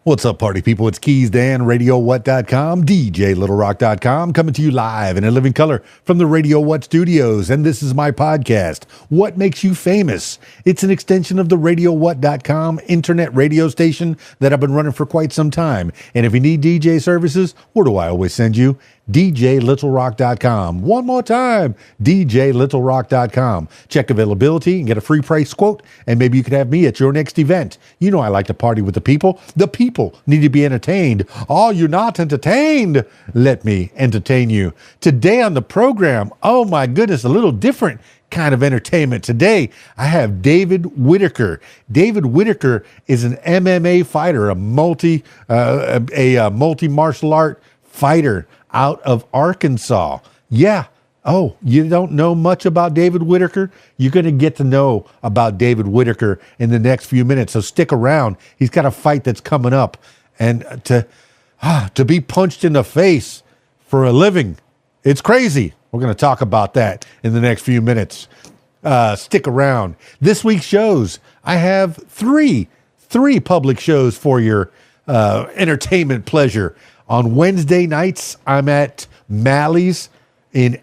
What's up, party people? It's KeysDAN, RadioWhat.com, DJLittleRock.com, coming to you live and in living color from the Radio What studios. And this is my podcast, What Makes You Famous? It's an extension of the RadioWhat.com internet radio station that I've been running for quite some time. And if you need DJ services, where do I always send you? DJLittleRock.com. One more time, DJLittleRock.com. Check availability and get a free price quote, and maybe you could have me at your next event. You know I like to party with the people. The people need to be entertained. Are you not entertained? Let me entertain you. Today on the program, oh my goodness, a little different kind of entertainment. Today, I have David Whitaker. David Whitaker is an MMA fighter, a multi martial art fighter out of Arkansas. Yeah. Oh, you don't know much about David Whitaker? You're going to get to know about David Whitaker in the next few minutes. So stick around. He's got a fight that's coming up, and to be punched in the face for a living, it's crazy. We're going to talk about that in the next few minutes. Stick around. This week's shows, I have three public shows for your entertainment pleasure. On Wednesday nights, I'm at Mally's in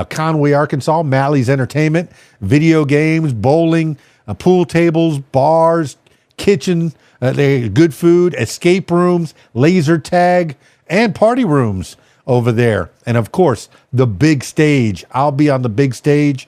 Conway, Arkansas. Mally's Entertainment, video games, bowling, pool tables, bars, kitchen, good food, escape rooms, laser tag, and party rooms over there. And of course, the big stage. I'll be on the big stage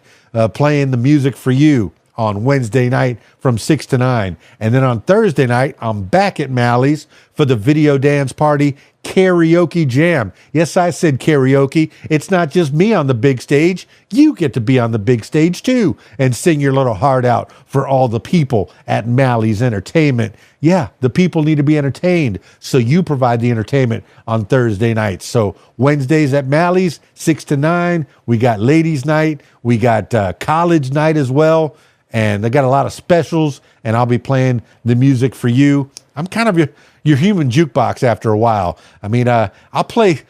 playing the music for you on Wednesday night from 6 to 9. And then on Thursday night, I'm back at Mally's for the video dance party karaoke jam. Yes, I said karaoke. It's not just me on the big stage. You get to be on the big stage too and sing your little heart out for all the people at Mally's Entertainment. Yeah, the people need to be entertained, so you provide the entertainment on Thursday nights. So Wednesdays at Mally's, 6 to 9. We got ladies night. We got college night as well. And they got a lot of specials, and I'll be playing the music for you. I'm kind of your human jukebox after a while. I mean, I'll play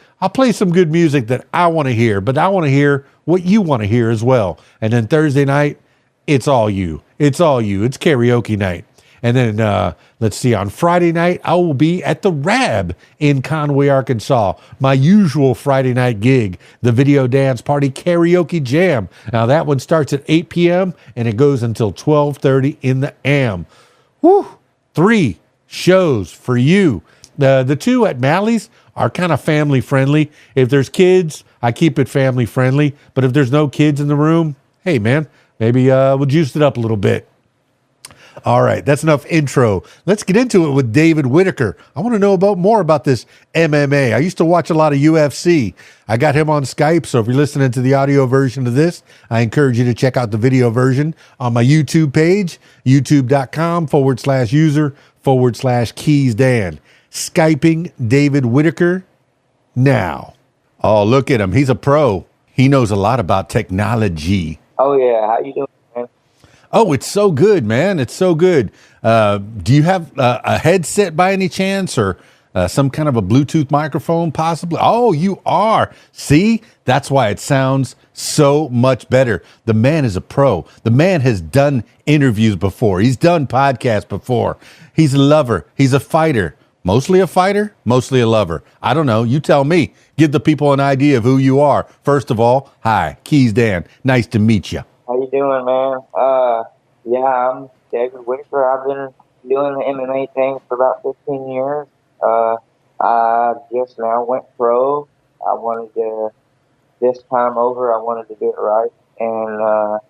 some good music that I want to hear, but I want to hear what you want to hear as well. And then Thursday night, it's all you. It's all you. It's karaoke night. And then, let's see, on Friday night, I will be at the Rab in Conway, Arkansas. My usual Friday night gig, the Video Dance Party Karaoke Jam. Now, that one starts at 8 p.m. and it goes until 12:30 in the AM. Woo! 3 shows for you. The 2 at Mally's are kind of family friendly. If there's kids, I keep it family friendly. But if there's no kids in the room, hey, man, maybe we'll juice it up a little bit. All right, that's enough intro. Let's get into it with David Whitaker. I want to know more about this MMA. I used to watch a lot of UFC. I got him on Skype, so if you're listening to the audio version of this, I encourage you to check out the video version on my YouTube page, youtube.com/user/KeysDAN. Skyping David Whitaker now. Oh, look at him. He's a pro. He knows a lot about technology. Oh, yeah. How you doing? Oh, it's so good, man. It's so good. Do you have a headset by any chance, or some kind of a Bluetooth microphone possibly? Oh, you are. See, that's why it sounds so much better. The man is a pro. The man has done interviews before. He's done podcasts before. He's a lover. He's a fighter. Mostly a fighter, mostly a lover. I don't know. You tell me. Give the people an idea of who you are. First of all, hi, KeysDAN. Nice to meet you. How you doing, man? Yeah, I'm David Whitaker. I've been doing the MMA thing for about 15 years. I just now went pro. I wanted to, this time over, I wanted to do it right and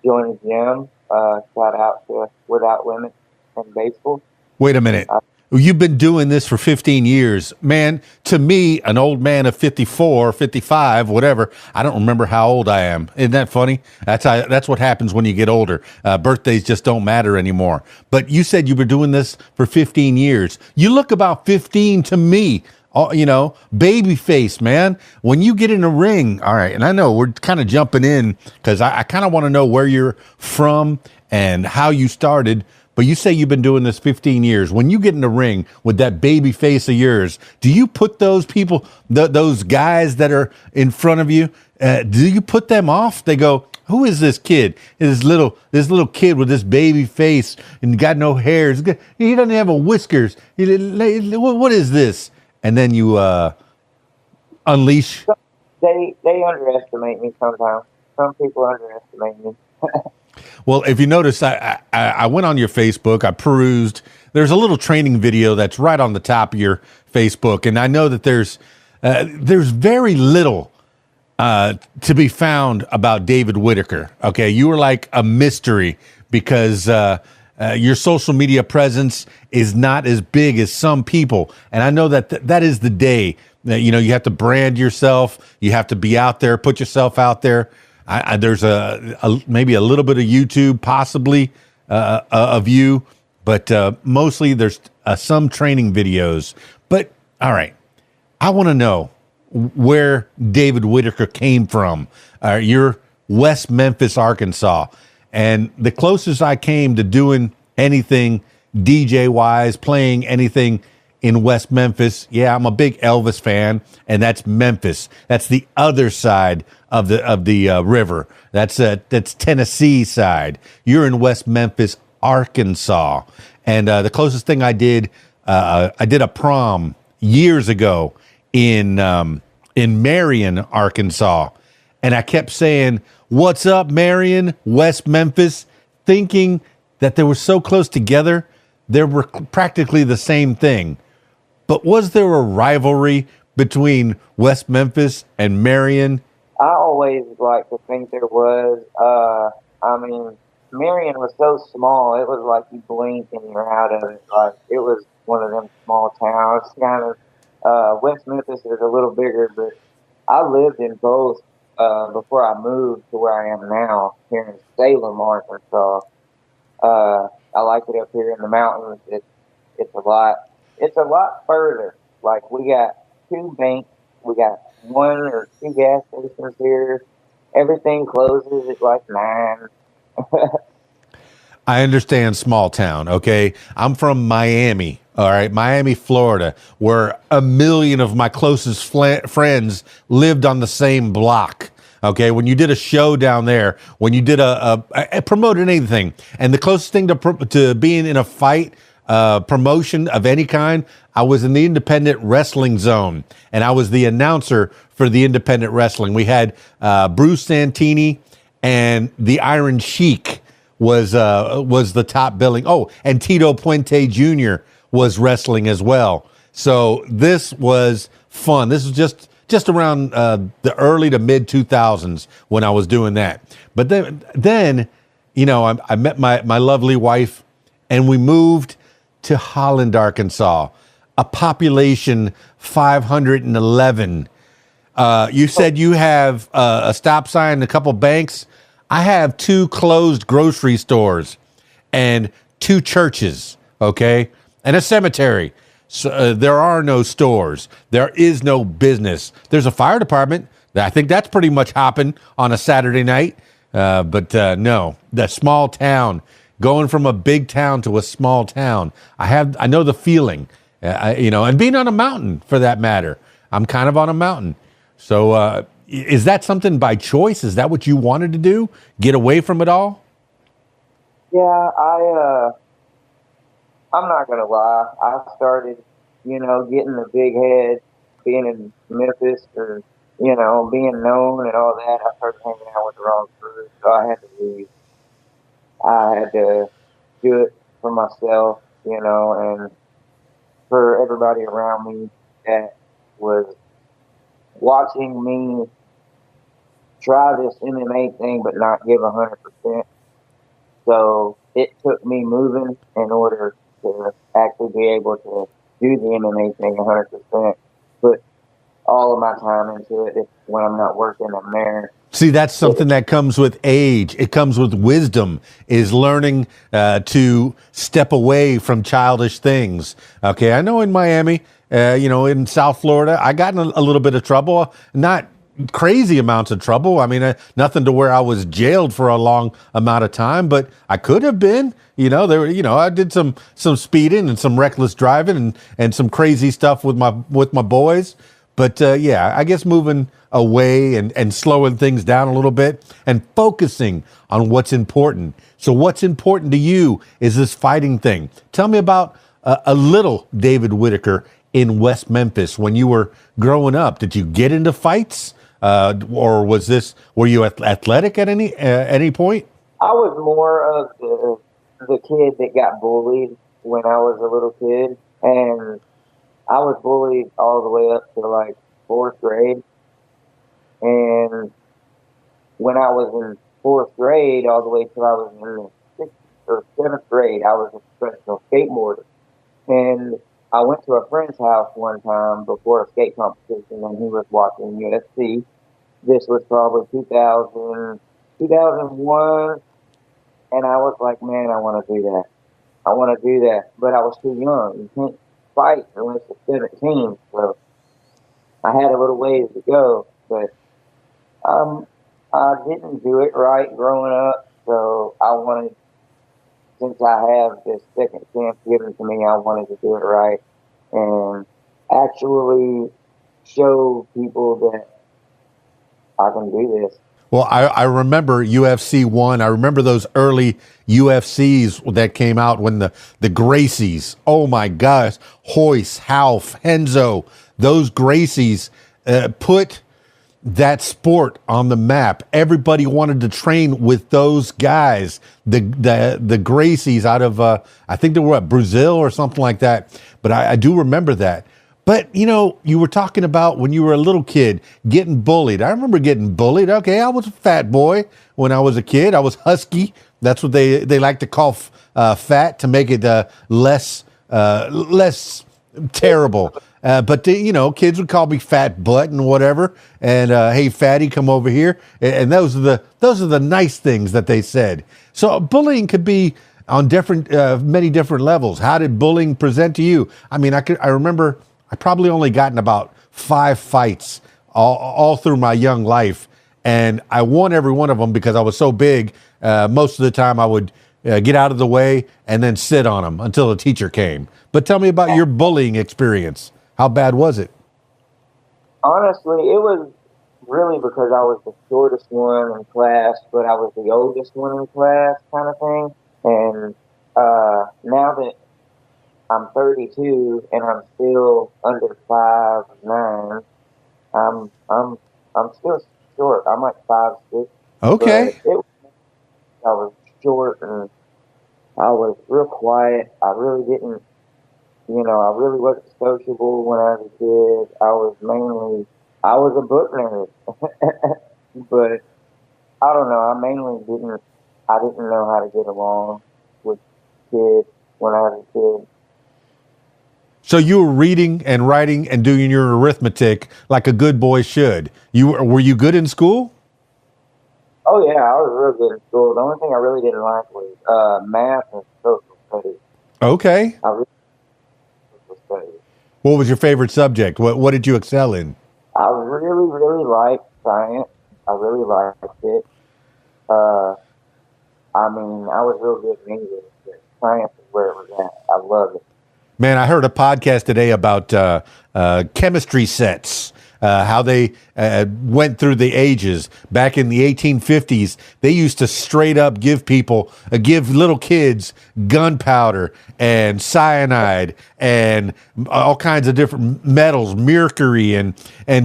join a gym. Shout out to Without Limits and baseball. Wait a minute. You've been doing this for 15 years. Man, to me, an old man of 54, 55, whatever, I don't remember how old I am. Isn't that funny? That's what happens when you get older. Birthdays just don't matter anymore. But you said you were doing this for 15 years. You look about 15 to me. You know, baby face, man. When you get in a ring, all right, and I know we're kind of jumping in because I kind of want to know where you're from and how you started. But you say you've been doing this 15 years. When you get in the ring with that baby face of yours, do you put those people, those guys that are in front of you, do you put them off? They go, who is this kid? This little kid with this baby face and got no hair. He doesn't have a whiskers. What is this? And then you unleash. They underestimate me sometimes. Some people underestimate me. Well, if you notice, I went on your Facebook. I perused. There's a little training video that's right on the top of your Facebook, and I know that there's very little to be found about David Whitaker. Okay, you were like a mystery because your social media presence is not as big as some people, and I know that is the day that you have to brand yourself. You have to be out there, put yourself out there. There's maybe a little bit of YouTube, possibly of you, but mostly there's some training videos. But all right, I want to know where David Whitaker came from. You're West Memphis, Arkansas, and the closest I came to doing anything DJ wise, playing anything in West Memphis. Yeah, I'm a big Elvis fan, and that's Memphis. That's the other side of the river. That's Tennessee side. You're in West Memphis, Arkansas, and the closest thing I did a prom years ago in Marion, Arkansas, and I kept saying, "What's up, Marion, West Memphis," thinking that they were so close together. They were practically the same thing. But was there a rivalry between West Memphis and Marion? I always like to think there was. I mean, Marion was so small, it was like you blink and you're out of it. Like, it was one of them small towns. Kind of, West Memphis is a little bigger, but I lived in both before I moved to where I am now, here in Salem, Arkansas. I like it up here in the mountains. It's a lot further. Like, we got 2 banks, we got 1 or 2 gas stations here. Everything closes at like 9. I understand small town, okay? I'm from Miami, all right? Miami, Florida, where 1 million of my closest friends lived on the same block. Okay, when you did a show down there, when you did a promoted anything, and the closest thing to being in a fight, promotion of any kind, I was in the independent wrestling zone, and I was the announcer for the independent wrestling. We had Bruce Santini and the Iron Sheik was the top billing. Oh, and Tito Puente Jr. was wrestling as well. So this was fun. This was just around the early to mid 2000s when I was doing that. But then I met my lovely wife, and we moved to Holland, Arkansas, a population 511. You said you have a stop sign and a couple banks. I have 2 closed grocery stores and 2 churches, okay, and a cemetery. So, there are no stores. There is no business. There's a fire department. I think that's pretty much hopping on a Saturday night. But no, that small town, going from a big town to a small town. I know the feeling, and being on a mountain for that matter. I'm kind of on a mountain. So is that something by choice? Is that what you wanted to do? Get away from it all? Yeah, I'm not going to lie. I started, getting the big head, being in Memphis or, being known and all that. I started hanging out with the wrong crew, so I had to leave. I had to do it for myself, and for everybody around me that was watching me try this MMA thing but not give 100%. So it took me moving in order to actually be able to do the MMA thing 100%. Put all of my time into it. When I'm not working, I'm there. See, that's something that comes with age. It comes with wisdom, is learning to step away from childish things. Okay, I know in Miami, in South Florida, I got in a little bit of trouble. Not crazy amounts of trouble. I mean, nothing to where I was jailed for a long amount of time, but I could have been. I did some speeding and some reckless driving and some crazy stuff with my boys. But yeah, I guess moving away and slowing things down a little bit and focusing on what's important. So what's important to you is this fighting thing. Tell me about a little David Whitaker in West Memphis when you were growing up. Did you get into fights? Or were you athletic at any point? I was more of the kid that got bullied when I was a little kid, and I was bullied all the way up to like fourth grade. And when I was in fourth grade, all the way till I was in the sixth or seventh grade, I was a professional skateboarder. And I went to a friend's house one time before a skate competition, and he was watching UFC. This was probably 2001, and I was like, man, I want to do that. I want to do that. But I was too young. You can't fight unless you're 17. So I had a little ways to go, but I didn't do it right growing up. So I wanted, since I have this second chance given to me, I wanted to do it right and actually show people that I can do this. Well, I remember UFC 1. I remember those early UFCs that came out when the Gracies, oh my gosh, Hoist, Half, Henzo, those Gracies put that sport on the map. Everybody wanted to train with those guys. The Gracies out of, I think they were Brazil or something like that. But I do remember that. But, you know, you were talking about when you were a little kid getting bullied. I remember getting bullied. Okay, I was a fat boy when I was a kid. I was husky. That's what they like to call fat to make it less terrible. But you know, kids would call me fat butt and whatever. And hey, fatty, come over here. And those are the nice things that they said. So bullying could be on many different levels. How did bullying present to you? I mean, I remember I probably only gotten about 5 fights all through my young life, and I won every one of them because I was so big. Most of the time, I would get out of the way and then sit on them until the teacher came. But tell me about your bullying experience. How bad was it? Honestly, it was really because I was the shortest one in class, but I was the oldest one in class, kind of thing. And now that I'm 32 and I'm still under 5'9", I'm still short. I'm like 5'6". Okay. But I was short and I was real quiet. I really didn't, I really wasn't sociable when I was a kid. I was a book nerd. But I don't know. I didn't know how to get along with kids when I was a kid. So you were reading and writing and doing your arithmetic like a good boy should. Were you good in school? Oh yeah, I was real good in school. The only thing I really didn't like was math and social studies. Okay. I really social studies. What was your favorite subject? What did you excel in? I really, really liked science. I really liked it. I was real good in English, but science is where it was at. I love it. Man, I heard a podcast today about chemistry sets, how they went through the ages. Back in the 1850s, they used to straight up give little kids gunpowder and cyanide and all kinds of different metals, mercury, and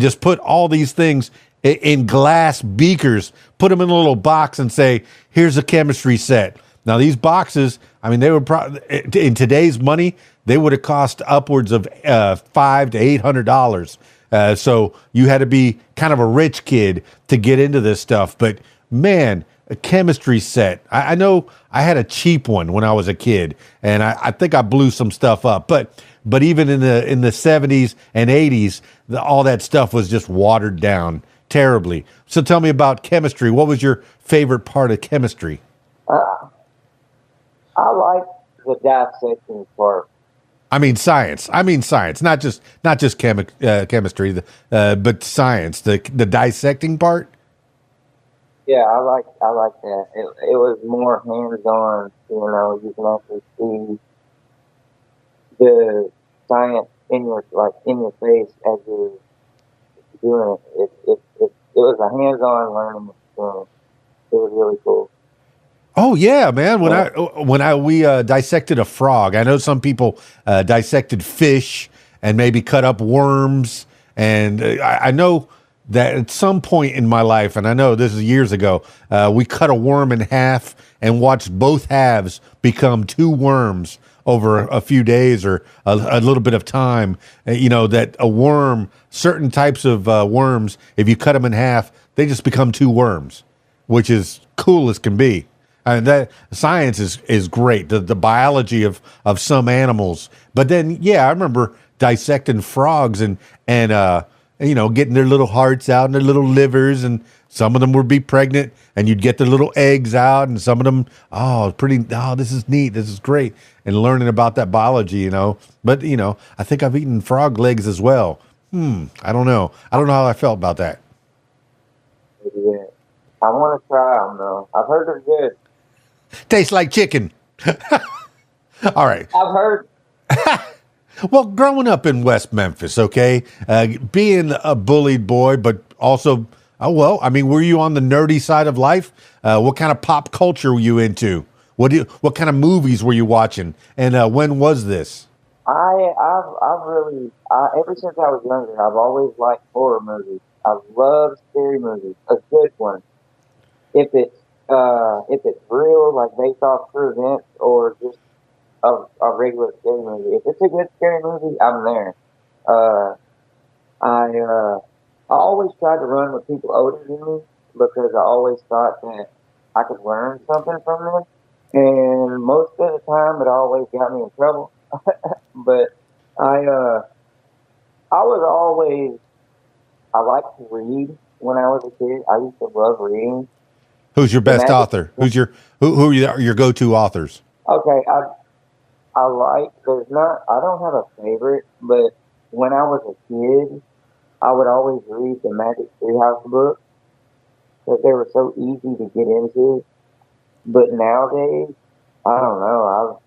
just put all these things in glass beakers, put them in a little box and say, here's a chemistry set. Now, these boxes, they would in today's money, they would have cost upwards of $500 to $800. So you had to be kind of a rich kid to get into this stuff. But man, a chemistry set. I know I had a cheap one when I was a kid, and I think I blew some stuff up. But even in the 70s and 80s, all that stuff was just watered down terribly. So tell me about chemistry. What was your favorite part of chemistry? I like the dissecting part. Science. Not just chemistry, but science. The dissecting part. Yeah, I like that. It was more hands-on. You can actually see the science in your face as you're doing it. It was a hands-on learning experience. It was really cool. Oh yeah, man. We dissected a frog. I know some people dissected fish and maybe cut up worms. And I know that at some point in my life, and I know this is years ago, we cut a worm in half and watched both halves become two worms over a few days or a little bit of time. That a worm, certain types of worms, if you cut them in half, they just become two worms, which is cool as can be. And that science is great, the biology of some animals. But then, yeah, I remember dissecting frogs and getting their little hearts out and their little livers, and some of them would be pregnant, and you'd get their little eggs out, and some of them, this is neat, this is great, and learning about that biology, But I think I've eaten frog legs as well. I don't know how I felt about that. Yeah. I want to try them though. I've heard they're good. Tastes like chicken. All right. I've heard. Well, growing up in West Memphis, okay, being a bullied boy, but also, were you on the nerdy side of life? What kind of pop culture were you into? What kind of movies were you watching? And when was this? Ever since I was younger, I've always liked horror movies. I love scary movies, a good one. If it's real, like based off true events, or just a regular scary movie. If it's a good scary movie, I'm there. I always tried to run with people older than me because I always thought that I could learn something from them. And most of the time, it always got me in trouble. But I liked to read when I was a kid. I used to love reading. Who's your best author? Who are your go-to authors? Okay, I don't have a favorite, but when I was a kid, I would always read the Magic Treehouse books because they were so easy to get into. But nowadays, I don't know.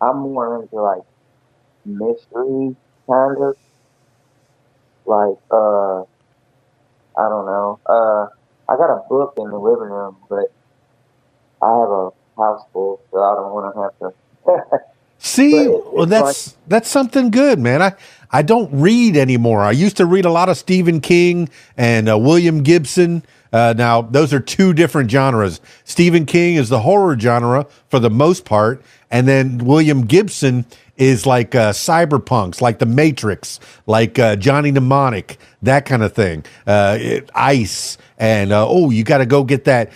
I'm more into like mystery kind of, like I don't know. I got a book in the living room, but I have a house full, so I don't want to have to. See, well, that's something good, man. I don't read anymore. I used to read a lot of Stephen King and William Gibson. Now, those are two different genres. Stephen King is the horror genre for the most part, and then William Gibson is like cyberpunks, like The Matrix, like Johnny Mnemonic, that kind of thing. ICE, and you got to go get that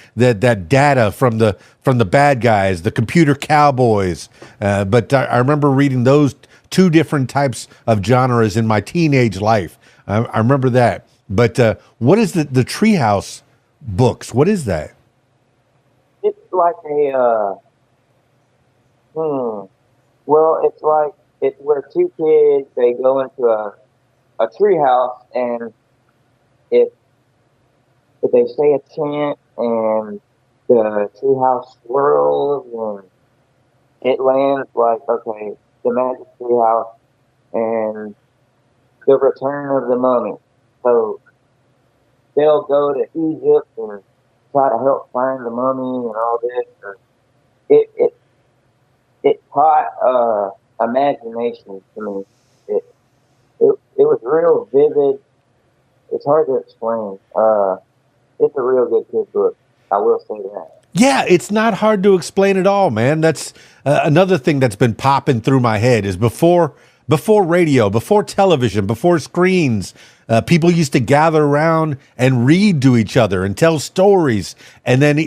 data from the bad guys, the computer cowboys. But I remember reading those two different types of genres in my teenage life. I remember that. But what is the Treehouse books? What is that? It's like it's where two kids, they go into a treehouse, and if they say a chant and the treehouse swirls and it lands like, okay, the magic treehouse and the return of the mummy. So they'll go to Egypt and try to help find the mummy and all this. It taught imagination to me. It was real vivid. It's hard to explain. It's a real good kid book. I will say that. Yeah, it's not hard to explain at all, man. That's another thing that's been popping through my head is before radio, before television, before screens, people used to gather around and read to each other and tell stories. And then,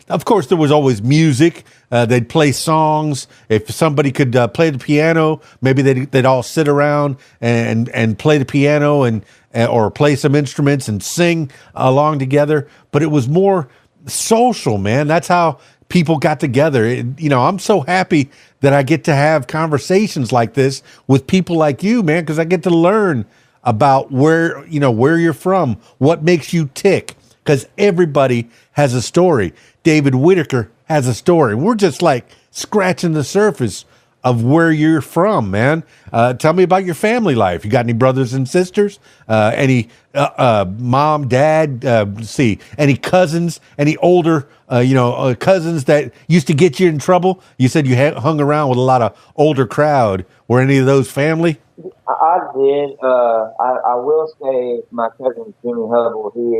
of course, there was always music. They'd play songs. If somebody could play the piano, maybe they'd all sit around and play the piano or play some instruments and sing along together. But it was more social, man. That's how people got together. I'm so happy that I get to have conversations like this with people like you, man, because I get to learn about where you're from, what makes you tick, because everybody has a story. David Whitaker has a story. We're just like scratching the surface of where you're from, man. Tell me about your family life. You got any brothers and sisters? Any mom, dad? Let's see, any cousins? Any older, cousins that used to get you in trouble? You said you hung around with a lot of older crowd. Were any of those family? I did. I will say my cousin Jimmy Hubble. He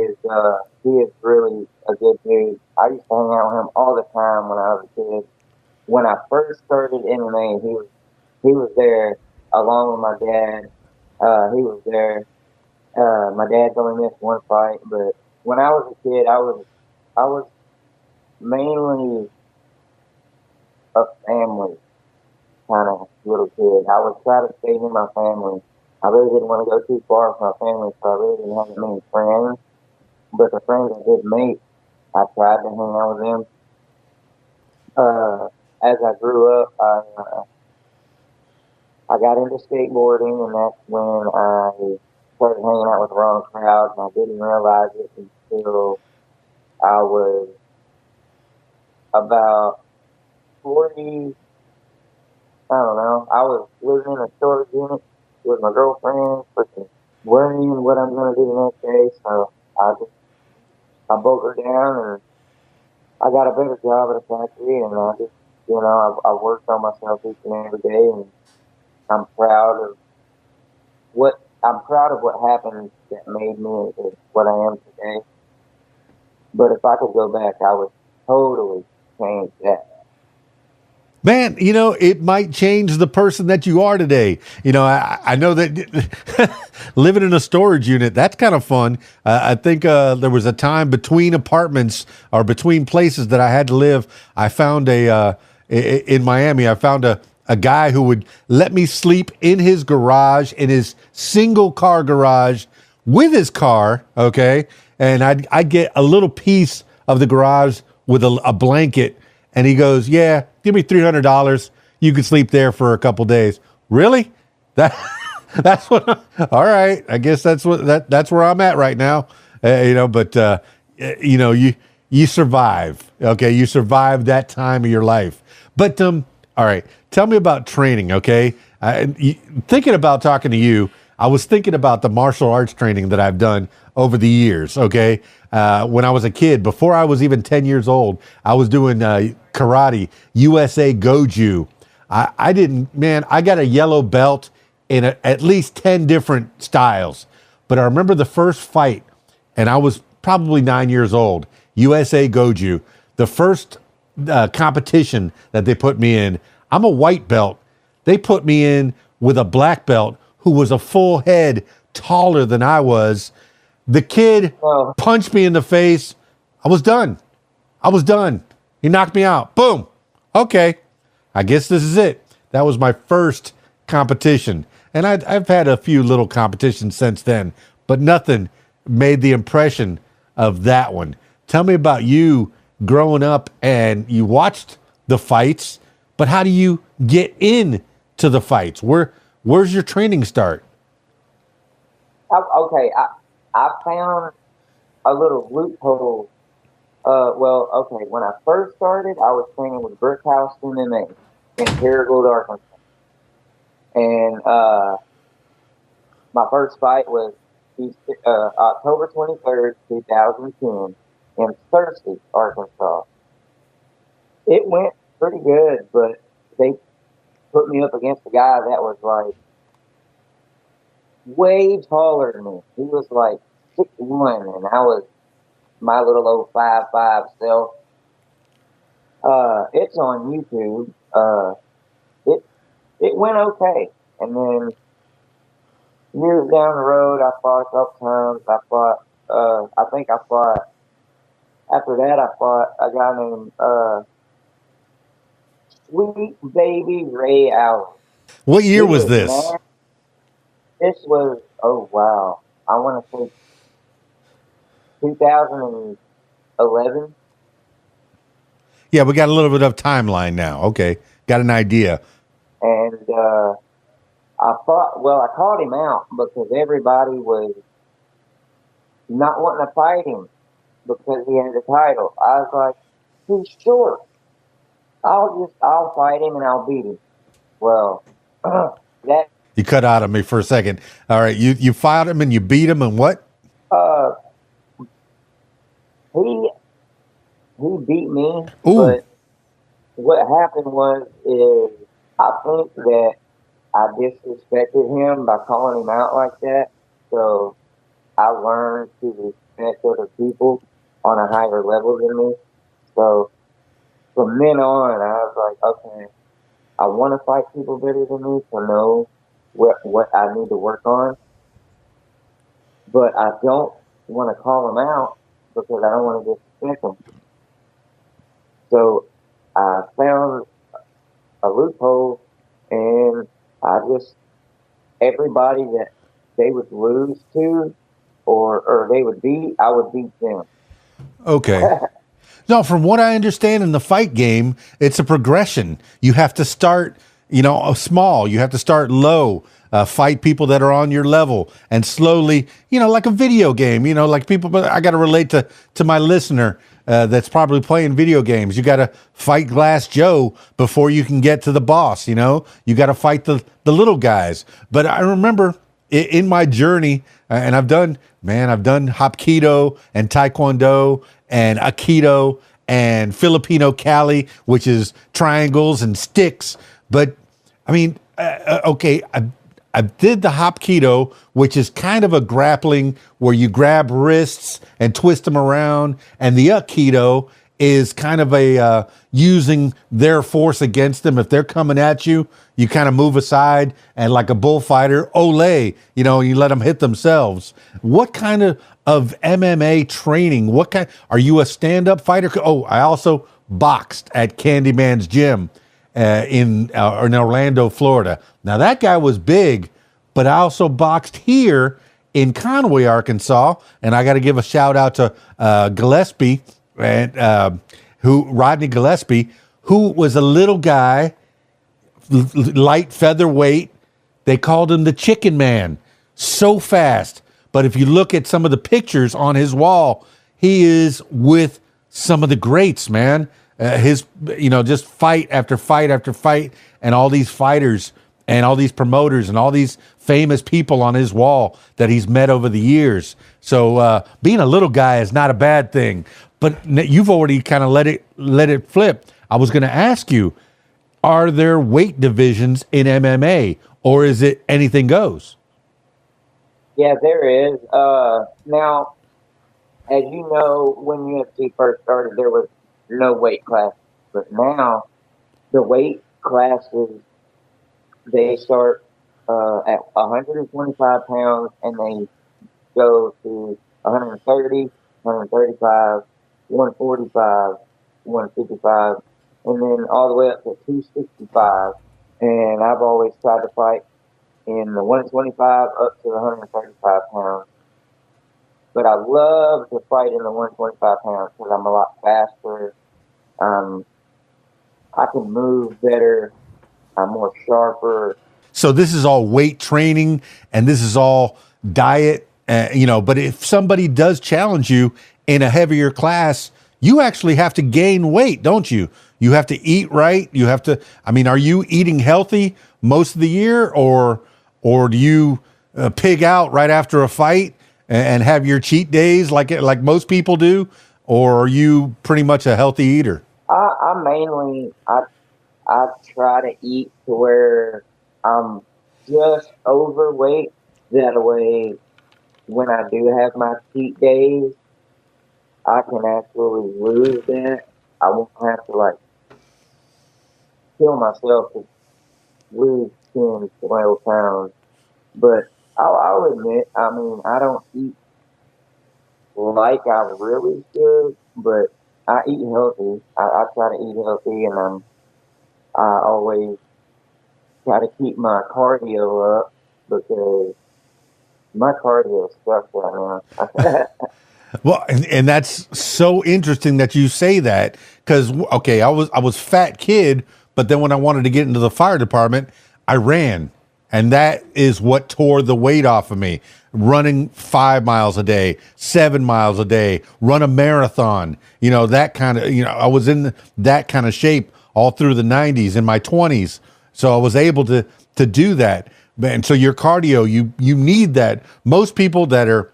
is really a good dude. I used to hang out with him all the time when I was a kid. When I first started MMA, he was there along with my dad. He was there. My dad's only missed one fight, but when I was a kid, I was mainly a family kind of little kid. I would try to stay in my family. I really didn't want to go too far from my family, so I really didn't have that many friends. But the friends I did make, I tried to hang out with them. As I grew up, I got into skateboarding, and that's when I started hanging out with the wrong crowds, and I didn't realize it until I was about 40. I don't know. I was living in a storage unit with my girlfriend, freaking worrying what I'm going to do the next day. So I broke her down, and I got a better job at a factory, and I just, I worked on myself each and every day, and I'm proud of what happened that made me what I am today. But if I could go back, I would totally change that. Man, it might change the person that you are today. I know that living in a storage unit, that's kind of fun. I think there was a time between apartments or between places that I had to live. I found in Miami, I found a guy who would let me sleep in his garage, in his single car garage with his car. Okay. And I'd get a little piece of the garage with a blanket. And he goes, yeah, give me $300. You can sleep there for a couple days. Really? That's what. All right. I guess that's where I'm at right now. But you survive. Okay. You survive that time of your life. But, all right. Tell me about training. Okay. Thinking about talking to you, I was thinking about the martial arts training that I've done over the years. Okay. When I was a kid, before I was even 10 years old, I was doing karate, USA Goju. I got a yellow belt in at least 10 different styles. But I remember the first fight, and I was probably 9 years old, USA Goju, the first competition that they put me in. I'm a white belt. They put me in with a black belt who was a full head taller than I was. The kid punched me in the face. I was done. He knocked me out. Boom. Okay. I guess this is it. That was my first competition. And I've had a few little competitions since then, but nothing made the impression of that one. Tell me about you growing up, and you watched the fights, but how do you get into the fights? Where's your training start? Okay. I found a little loophole. When I first started, I was training with Brickhouse MMA in Paragould, Arkansas. And my first fight was October 23rd, 2010 in Thirsty, Arkansas. It went pretty good, but they put me up against a guy that was like way taller than me. He was like 6'1", and I was my little old 5'5" self. It's on YouTube. It went okay, and then years down the road, I fought a couple times. After that, I fought a guy named Sweet Baby Ray Allen. What year was this? This was, oh wow, I want to say 2011. Yeah, we got a little bit of timeline now. Okay, got an idea. And I called him out because everybody was not wanting to fight him because he had the title. I was like, he's short. I'll fight him and I'll beat him. Well, that You cut out of me for a second. All right, you fought him and you beat him and what? uh, he he beat me, Ooh, but what happened was is I think that I disrespected him by calling him out like that. So I learned to respect other people on a higher level than me. So from then on, I was like, okay, I want to fight people better than me to know what I need to work on, but I don't want to call them out because I don't want to disrespect them. So I found a loophole, and I just everybody that they would lose to or they would beat, I would beat them. okay. No, from what I understand in the fight game, it's a progression. You have to start, small. You have to start low. Fight people that are on your level, and slowly, like a video game. Like people. But I got to relate to my listener that's probably playing video games. You got to fight Glass Joe before you can get to the boss. You got to fight the little guys. But I remember in my journey, and I've done Hapkido and Taekwondo and Aikido and Filipino Cali, which is triangles and sticks. But I mean, okay, I did the Hapkido, which is kind of a grappling where you grab wrists and twist them around, and the Aikido is kind of a using their force against them. If they're coming at you, you kind of move aside and like a bullfighter, ole, you let them hit themselves. What kind of MMA training? Are you a stand-up fighter? Oh, I also boxed at Candyman's gym in Orlando, Florida. Now that guy was big, but I also boxed here in Conway, Arkansas, and I got to give a shout out to Gillespie and Rodney Gillespie, who was a little guy, light featherweight. They called him the Chicken Man. So fast. But if you look at some of the pictures on his wall, he is with some of the greats, man. Just fight after fight after fight, and all these fighters and all these promoters and all these famous people on his wall that he's met over the years. So being a little guy is not a bad thing. But you've already kind of let it flip. I was going to ask you, are there weight divisions in MMA, or is it anything goes? Yeah, there is. Now, as you know, when UFC first started, there was no weight class. But now, the weight classes, they start at 125 pounds, and they go to 130, 135, 145, 155, and then all the way up to 265. And I've always tried to fight in the 125 up to the 135 pounds. But I love to fight in the 125 pounds because I'm a lot faster. I can move better. I'm more sharper. So this is all weight training, and this is all diet, but if somebody does challenge you in a heavier class, you actually have to gain weight, don't you? You have to eat right. You have to, are you eating healthy most of the year, or do you pig out right after a fight and have your cheat days like most people do? Or are you pretty much a healthy eater? I try to eat to where I'm just overweight. That way, when I do have my cheat days, I can actually lose that. I won't have to kill myself to lose 10, 12 pounds. But I'll admit, I don't eat like I really should, but I eat healthy. I try to eat healthy, and I always try to keep my cardio up because my cardio sucks right now. Well, and that's so interesting that you say that, because okay, I was fat kid, but then when I wanted to get into the fire department, I ran, and that is what tore the weight off of me. Running 5 miles a day, 7 miles a day, run a marathon, that kind of, I was in that kind of shape all through the 90s, in my 20s. So I was able to do that. And so your cardio, you need that. Most people that are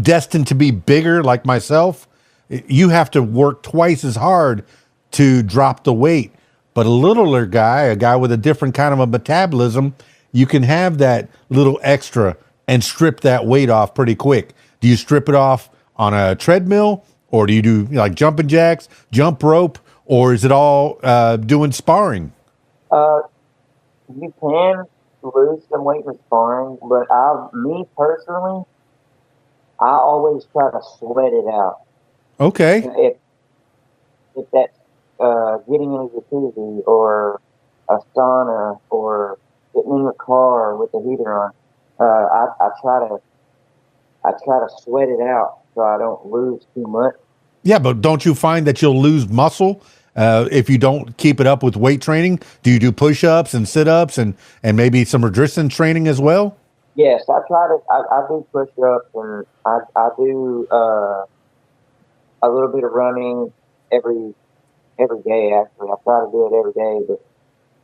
destined to be bigger, like myself, you have to work twice as hard to drop the weight. But a littler guy, a guy with a different kind of a metabolism, you can have that little extra and strip that weight off pretty quick. Do you strip it off on a treadmill, or do you do like jumping jacks, jump rope, or is it all doing sparring? You can lose some weight in sparring, but me personally, I always try to sweat it out. Okay. If that's getting in a jacuzzi or a sauna or sitting in the car with the heater on, I try to sweat it out so I don't lose too much. Yeah, but don't you find that you'll lose muscle if you don't keep it up with weight training? Do you do push-ups and sit-ups and maybe some resistance training as well? Yes, I do push-ups and I do a little bit of running every day. Actually, I try to do it every day, but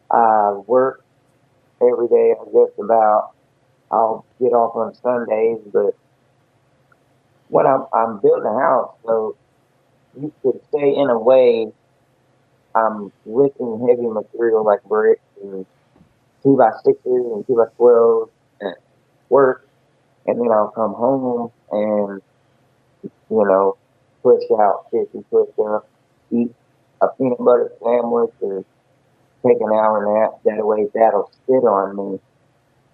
I work every day. Just about. I'll get off on Sundays, but when I'm building a house, so you could say in a way I'm lifting heavy material like bricks and 2x6s and 2x12s at work, and then I'll come home and push out 50 push-ups, eat a peanut butter sandwich, or take an hour nap. That way, that'll sit on me,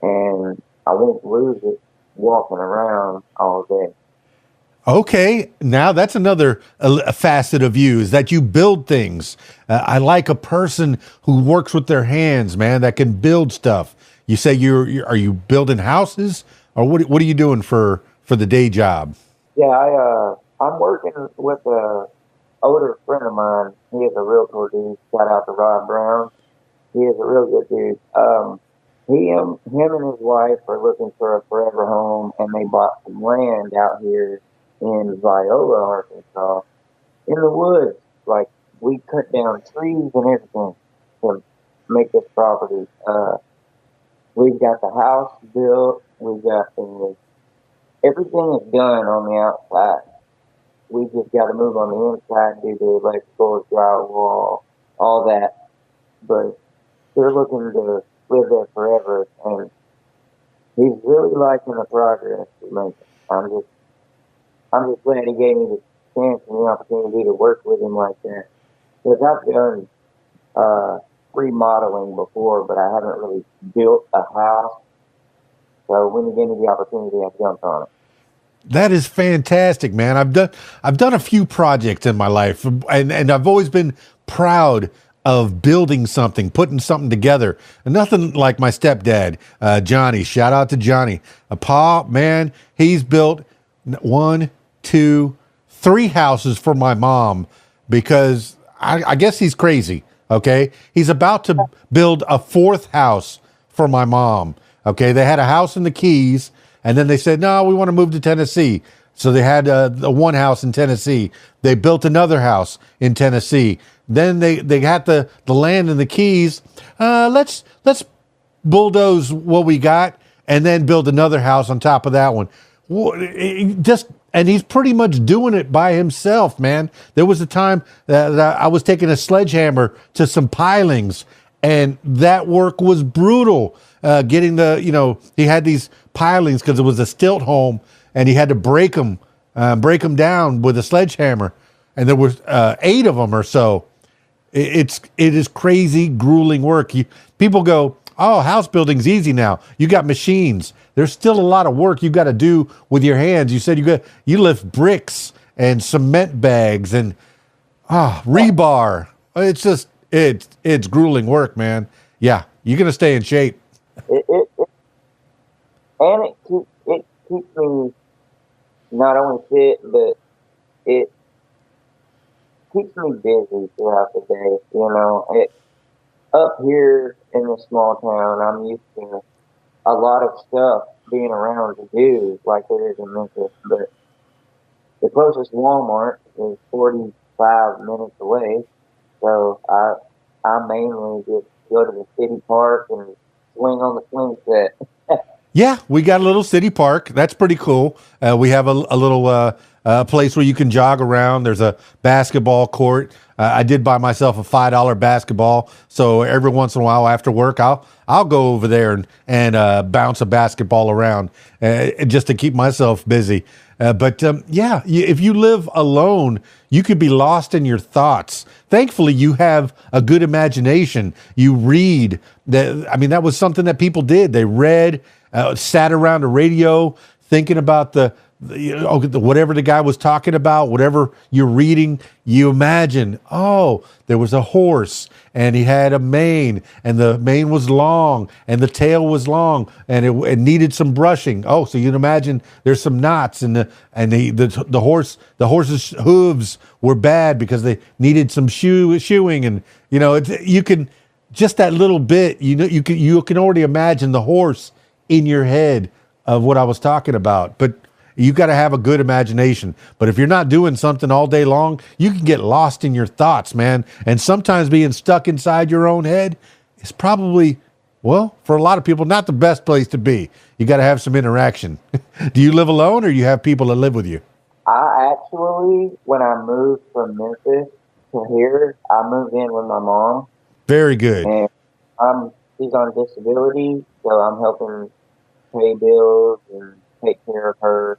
and I won't lose it walking around all day. Okay, now that's another a facet of you, is that you build things. I like a person who works with their hands, man, that can build stuff. You say are you building houses, or what are you doing for the day job? Yeah, I'm working with a older friend of mine. He is a realtor dude. Shout out to Rob Brown. He is a real good dude. Him and his wife are looking for a forever home, and they bought some land out here in Viola, Arkansas, in the woods. Like, we cut down trees and everything to make this property. We've got the house built. We've got everything is done on the outside. We just got to move on the inside, do the electrical, drywall, all that. But they're looking to live there forever, and he's really liking the progress we're making. I'm just glad he gave me the chance and the opportunity to work with him like that. Because I've done remodeling before, but I haven't really built a house. So when he gave me the opportunity, I jumped on it. That is fantastic, man. I've done a few projects in my life, and I've always been proud of building something, putting something together. And nothing like my stepdad, Johnny. Shout out to Johnny. Pa, man, he's built 1, 2, 3 houses for my mom because I guess he's crazy. Okay, he's about to build a 4th house for my mom. Okay, they had a house in the Keys, and then they said, no, we want to move to Tennessee. So they had the one house in Tennessee. They built another house in Tennessee. Then they got the land in the Keys. Let's bulldoze what we got and then build another house on top of that one. And he's pretty much doing it by himself, man. There was a time that I was taking a sledgehammer to some pilings, and that work was brutal. Getting he had these pilings because it was a stilt home, and he had to break them down with a sledgehammer, and there was 8 of them or so. It is crazy, grueling work. People go, oh, house building's easy now. You got machines. There's still a lot of work you got to do with your hands. You said you lift bricks and cement bags and rebar. It's grueling work, man. Yeah, you're gonna stay in shape. It keeps me not only fit, but it keeps me busy throughout the day. Up here in this small town, I'm used to a lot of stuff being around to do, like there is in Memphis. But the closest Walmart is 45 minutes away, so I mainly just go to the city park and swing on the swing set. Yeah, we got a little city park. That's pretty cool. We have a little place where you can jog around. There's a basketball court. I did buy myself a $5 basketball, so every once in a while after work, I'll go over there and bounce a basketball around just to keep myself busy. But yeah, if you live alone, you could be lost in your thoughts. Thankfully, you have a good imagination. You read. That was something that people did. They read, sat around a radio thinking about whatever the guy was talking about, whatever you're reading. You imagine, oh, there was a horse and he had a mane and the mane was long and the tail was long and it needed some brushing. Oh, so you'd imagine there's some knots and the horse's hooves were bad because they needed some shoeing. And you can just that little bit, you can already imagine the horse in your head of what I was talking about. But you got to have a good imagination. But if you're not doing something all day long, you can get lost in your thoughts, man. And sometimes being stuck inside your own head is probably, well, for a lot of people, not the best place to be. You got to have some interaction. Do you live alone or you have people that live with you? I actually, when I moved from Memphis to here, I moved in with my mom. Very good. And she's on disability, so I'm helping pay bills and take care of her.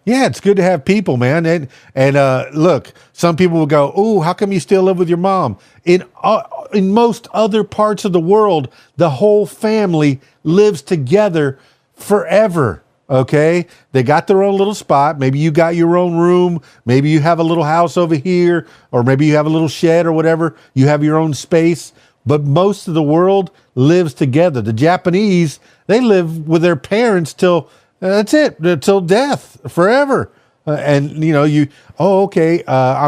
Yeah, it's good to have people, man. And look, some people will go, "Oh, how come you still live with your mom?" In most other parts of the world, the whole family lives together forever. Okay, they got their own little spot. Maybe you got your own room. Maybe you have a little house over here, or maybe you have a little shed or whatever. You have your own space. But most of the world lives together. The Japanese, they live with their parents till that's it, till death, forever. I'm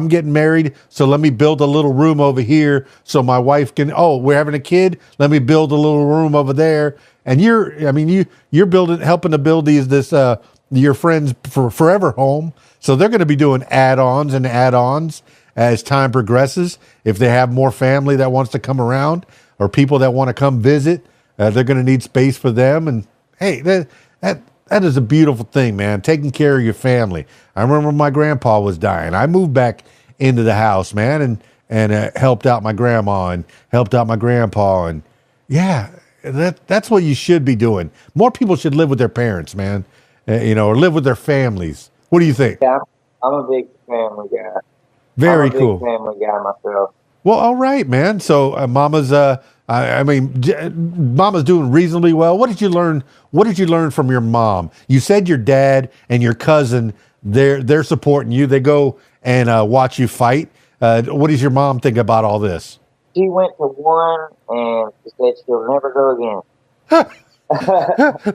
getting married, so let me build a little room over here so my wife can, we're having a kid, let me build a little room over there. And you're helping to build your friends for forever home. So they're going to be doing add-ons and add-ons as time progresses. If they have more family that wants to come around or people that want to come visit, they're going to need space for them. And hey, that is a beautiful thing, man. Taking care of your family. I remember when my grandpa was dying. I moved back into the house, man, and helped out my grandma and helped out my grandpa. And yeah, that's what you should be doing. More people should live with their parents, man, or live with their families. What do you think? Yeah, I'm a big family guy. Very I'm a cool. big family guy myself. Well, all right, man. So Mama's Mama's doing reasonably well. What did you learn? What did you learn from your mom? You said your dad and your cousin, they're supporting you. They go and watch you fight. What does your mom think about all this? She went to one and she said she'll never go again.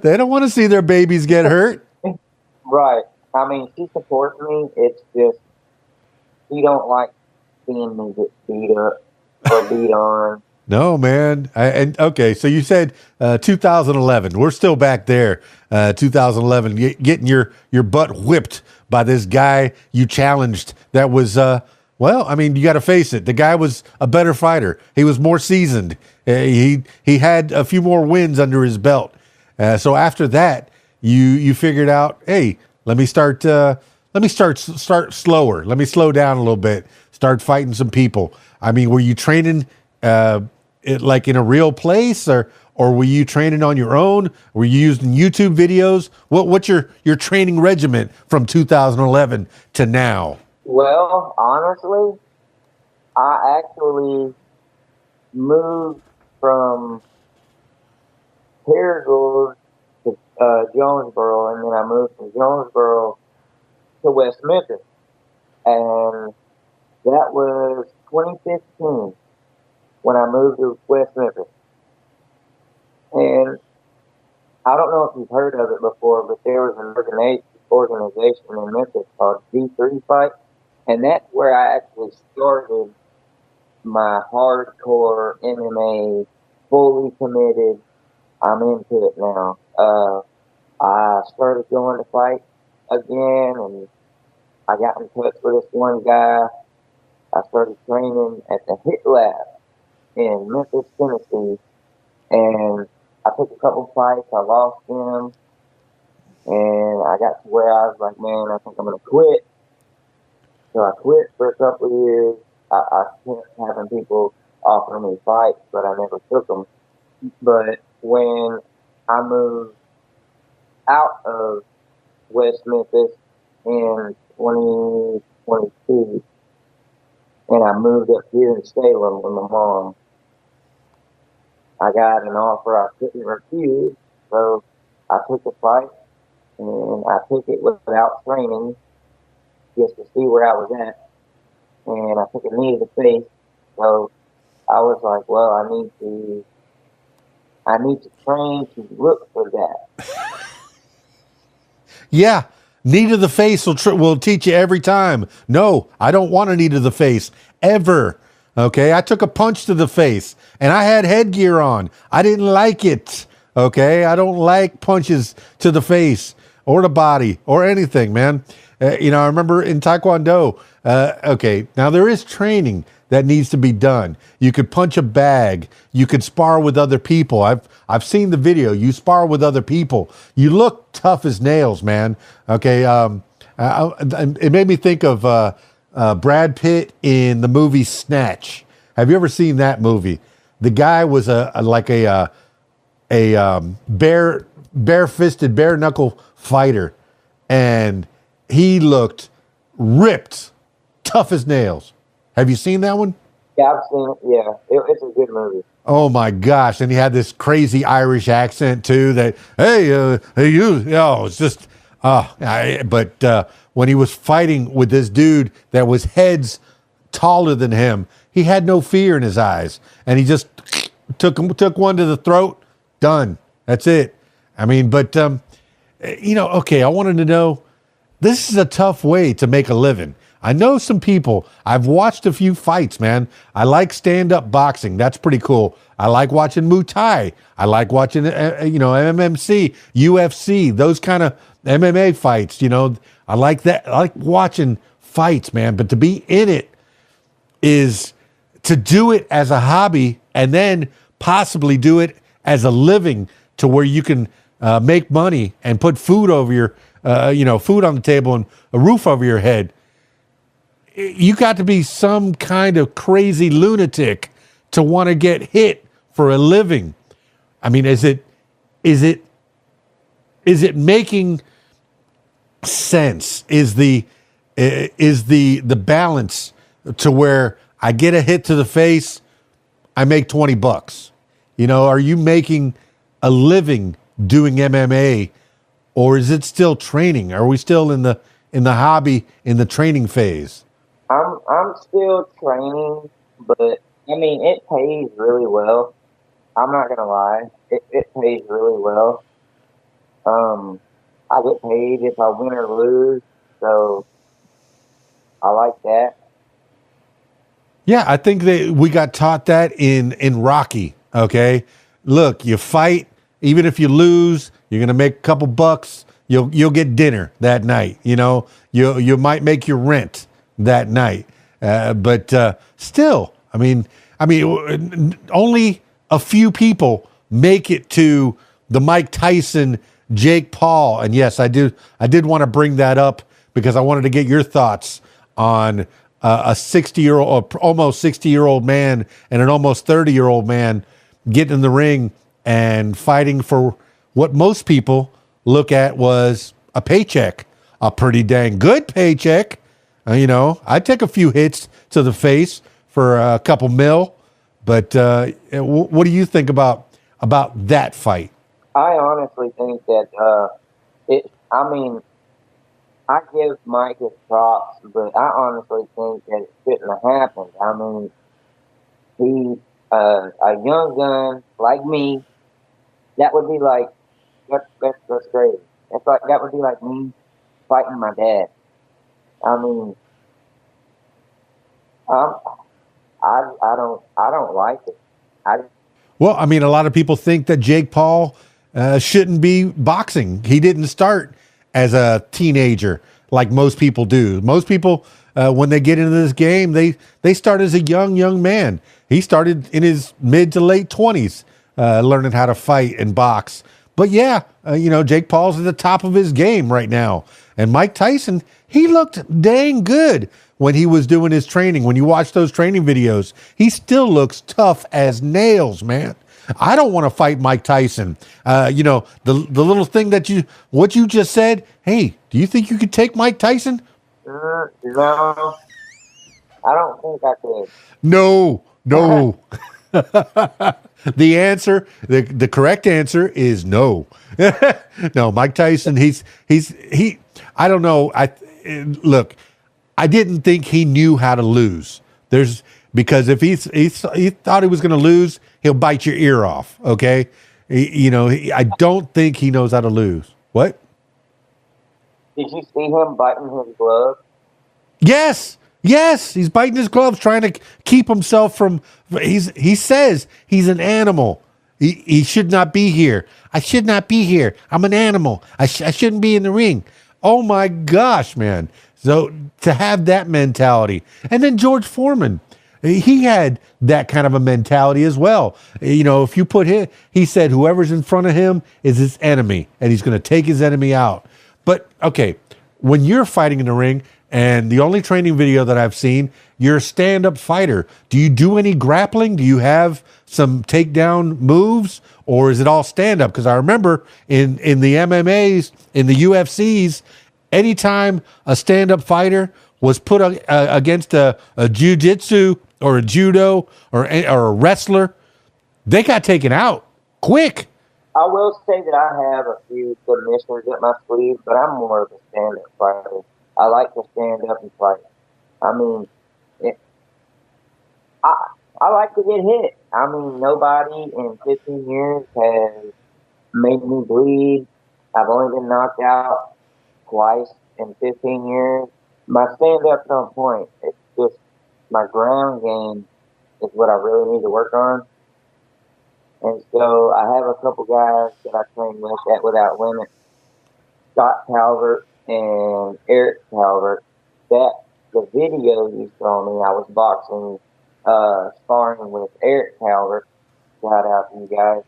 They don't want to see their babies get hurt. Right. I mean, she supports me. It's just she don't like seeing me get beat up or beat on. No, man. Okay, so you said 2011. We're still back there. 2011, getting your butt whipped by this guy you challenged. That was you got to face it. The guy was a better fighter. He was more seasoned. He had a few more wins under his belt. So after that, you figured out, hey, let me start slower. Let me slow down a little bit. Start fighting some people. I mean, were you training like in a real place, or were you training on your own? Were you using YouTube videos? What's your training regimen from 2011 to now? Well, honestly, I actually moved from Paragould to Jonesboro, and then I moved from Jonesboro to West Memphis, and that was 2015 when I moved to West Memphis. And I don't know if you've heard of it before, but there was an organization in Memphis called D3 Fight, and that's where I actually started my hardcore MMA, fully committed. I'm into it now. I started going to fight again, and I got in touch with this one guy. I started training at the Hit Lab, in Memphis, Tennessee, and I took a couple fights. I lost them, and I got to where I was like, man, I think I'm gonna quit. So I quit for a couple of years. I kept having people offer me fights, but I never took them. But when I moved out of West Memphis in 2022, and I moved up here in Salem with my mom, I got an offer I couldn't refuse. So I took the fight, and I took it without training just to see where I was at. And I took a knee to the face. So I was like, well, I need to train to look for that. Yeah, knee to the face will teach you every time. No, I don't want a knee to the face ever. Okay, I took a punch to the face and I had headgear on. I didn't like it. Okay, I don't like punches to the face or the body or anything, man. I remember in Taekwondo. Okay, now there is training that needs to be done. You could punch a bag. You could spar with other people. I've seen the video. You spar with other people. You look tough as nails, man. Okay, it made me think of Brad Pitt in the movie Snatch. Have you ever seen that movie? The guy was a bare-fisted, bare-knuckle fighter, and he looked ripped, tough as nails. Have you seen that one? Yeah, I've seen it. Yeah, it's a good movie. Oh my gosh! And he had this crazy Irish accent too. That hey you, it's just But when he was fighting with this dude that was heads taller than him, he had no fear in his eyes, and he just took one to the throat. Done. That's it. I mean, but okay. I wanted to know. This is a tough way to make a living. I know some people. I've watched a few fights, man. I like stand-up boxing. That's pretty cool. I like watching Muay Thai. I like watching, MMC, UFC, those kind of MMA fights. I like that. I like watching fights, man. But to be in it is to do it as a hobby and then possibly do it as a living to where you can make money and put food over your, food on the table and a roof over your head. You got to be some kind of crazy lunatic to want to get hit for a living. I mean, is it making sense? Is the balance to where I get a hit to the face, I make $20? Are you making a living doing MMA, or is it still training? Are we still in the hobby, in the training phase? I'm still training, but I mean it pays really well. I'm not gonna lie, it pays really well. I get paid if I win or lose, so I like that. Yeah, I think that we got taught that in Rocky. Okay, look, you fight, even if you lose, you're gonna make a couple bucks. You'll get dinner that night. You might make your rent that night. But still, I mean, only a few people make it to the Mike Tyson, Jake Paul. And yes, I did want to bring that up because I wanted to get your thoughts on a 60-year-old, almost 60-year-old man and an almost 30-year-old man getting in the ring and fighting for what most people look at was a paycheck, a pretty dang good paycheck. I'd take a few hits to the face for a couple mil, but what do you think about that fight? I honestly think that I give Mike his props, but I honestly think that it shouldn't have happened. I mean, he, a young gun like me, that would be like, that's crazy. That would be like me fighting my dad. I mean, I don't like it. Well, I mean, a lot of people think that Jake Paul shouldn't be boxing. He didn't start as a teenager like most people do. Most people, when they get into this game, they start as a young man. He started in his mid to late 20s, learning how to fight and box. But yeah, Jake Paul's at the top of his game right now. And Mike Tyson, he looked dang good when he was doing his training. When you watch those training videos, he still looks tough as nails, man. I don't want to fight Mike Tyson. The little thing what you just said, hey, do you think you could take Mike Tyson? No, I don't think I could. No. The correct answer is no. No, Mike Tyson, I don't know. Look, I didn't think he knew how to lose. Because if he thought he was going to lose, he'll bite your ear off. Okay. I don't think he knows how to lose. What? Did you see him biting his glove? Yes. He's biting his gloves, trying to keep himself from. He says he's an animal. He should not be here. I should not be here. I'm an animal. I shouldn't be in the ring. Oh my gosh, man. So to have that mentality. And then George Foreman, he had that kind of a mentality as well. If you put him, he said whoever's in front of him is his enemy and he's going to take his enemy out. But okay, when you're fighting in the ring, and the only training video that I've seen, you're a stand-up fighter. Do you do any grappling? Do you have some takedown moves? Or is it all stand-up? Because I remember in the MMAs, in the UFCs, anytime a stand-up fighter was put against a jiu-jitsu or a judo or a wrestler, they got taken out quick. I will say that I have a few submissions up my sleeve, but I'm more of a stand-up fighter. I like to stand up and fight. I mean, I like to get hit. I mean, nobody in 15 years has made me bleed. I've only been knocked out twice in 15 years. My stand-up's on point. It's just my ground game is what I really need to work on. And so I have a couple guys that I train with at Without Limit, Scott Calvert and Eric Calvert. That the video you saw me, I was boxing, sparring with Eric Calvert. Shout out to you guys.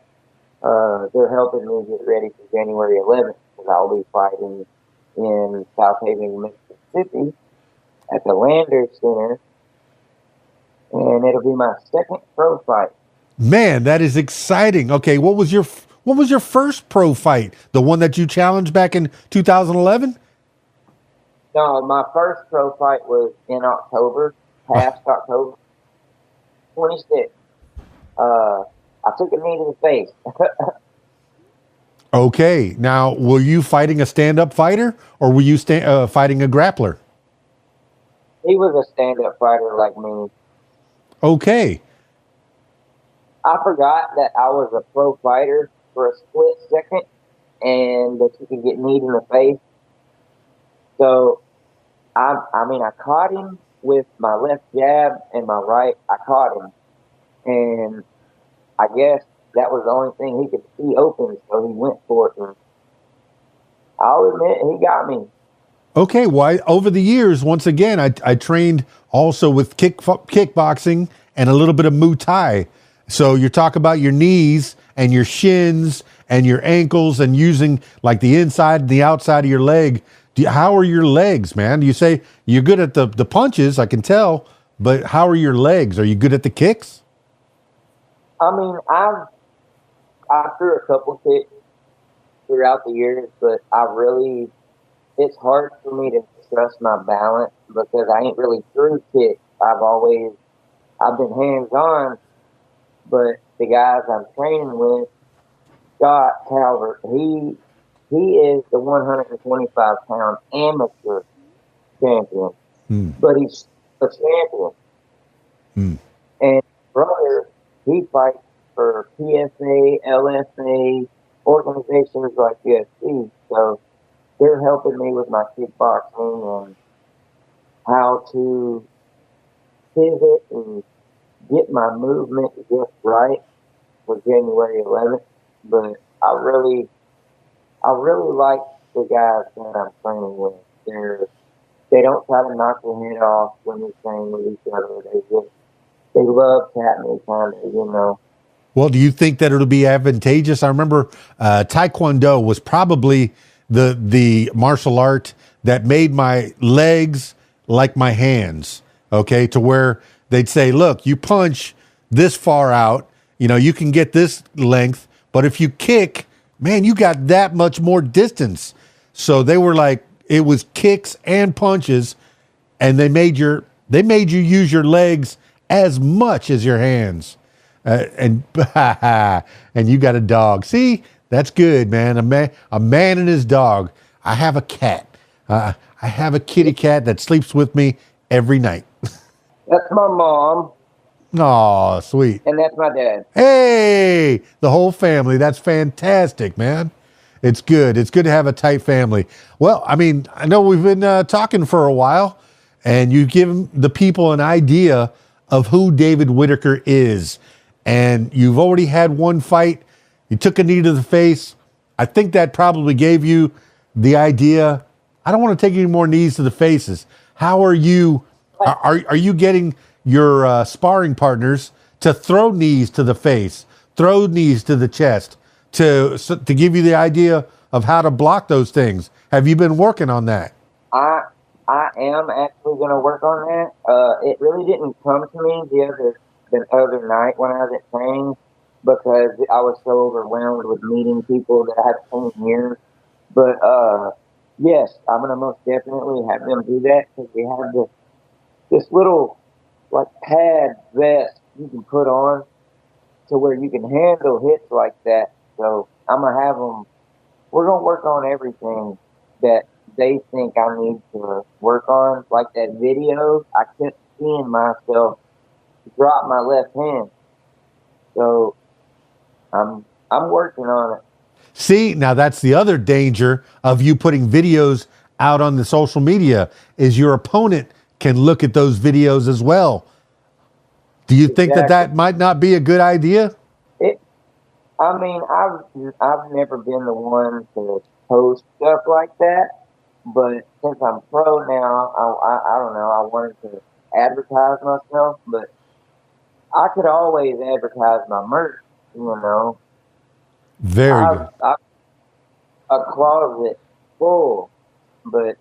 They're helping me get ready for January 11th because I'll be fighting in Southaven, Mississippi at the Landers Center, and it'll be my second pro fight. Man, that is exciting. Okay, what was your first pro fight? The one that you challenged back in 2011? No, my first pro fight was in October, past October 26th. I took a knee to the face. Okay, now were you fighting a stand-up fighter or were you fighting a grappler? He was a stand-up fighter like me. Okay. I forgot that I was a pro fighter for a split second and that you could get kneed in the face. So, I caught him with my left jab and my right. I caught him. And I guess that was the only thing he could see open, so he went for it. And I'll admit, he got me. Okay, well, over the years, once again, I trained also with kickboxing and a little bit of Muay Thai. So you talk about your knees and your shins and your ankles and using like the inside and the outside of your leg. How are your legs, man? You say you're good at the punches, I can tell, but how are your legs? Are you good at the kicks? I mean, I threw a couple kicks throughout the years, but it's hard for me to trust my balance because I ain't really threw kicks. I've been hands-on, but the guys I'm training with, Scott Calvert, he is the 125-pound amateur champion, but he's a champion. And brother, he fights for PSA, LFA, organizations like UFC. So they're helping me with my kickboxing and how to pivot and get my movement just right for January 11th. But I really like the guys that I'm training with. they don't try to knock your head off when you're training with each other. They love chatting each other, you know. Well, do you think that it'll be advantageous? I remember Taekwondo was probably the martial art that made my legs like my hands. Okay, to where they'd say, "Look, you punch this far out, you know, you can get this length, but if you kick, man, you got that much more distance." So they were like, it was kicks and punches, and they made you use your legs as much as your hands. And and you got a dog. See, that's good, man. A man and his dog. I have a cat. I have a kitty cat that sleeps with me every night. That's my mom, Oh, sweet. and that's my dad. Hey, the whole family. That's fantastic, man. It's good. It's good to have a tight family. Well, I mean, I know we've been talking for a while, and you've given the people an idea of who David Whitaker is. And you've already had one fight. You took a knee to the face. I think that probably gave you the idea. I don't want to take any more knees to the faces. How are you? Are you getting your sparring partners to throw knees to the face, throw knees to the chest, to give you the idea of how to block those things? Have you been working on that? I am actually going to work on that. It really didn't come to me the other night when I was at training because I was so overwhelmed with meeting people that I had seen in years. But yes, I'm going to most definitely have them do that because we have this little like pad vest you can put on to where you can handle hits like that. So I'm going to have them. We're going to work on everything that they think I need to work on. Like that video, I kept seeing myself drop my left hand. So I'm working on it. See, now that's the other danger of you putting videos out on the social media is your opponent can look at those videos as well. Do you think that might not be a good idea? I mean, I've never been the one to post stuff like that, but since I'm pro now, I don't know. I wanted to advertise myself, but I could always advertise my merch. You know, Very good. I've a closet full, but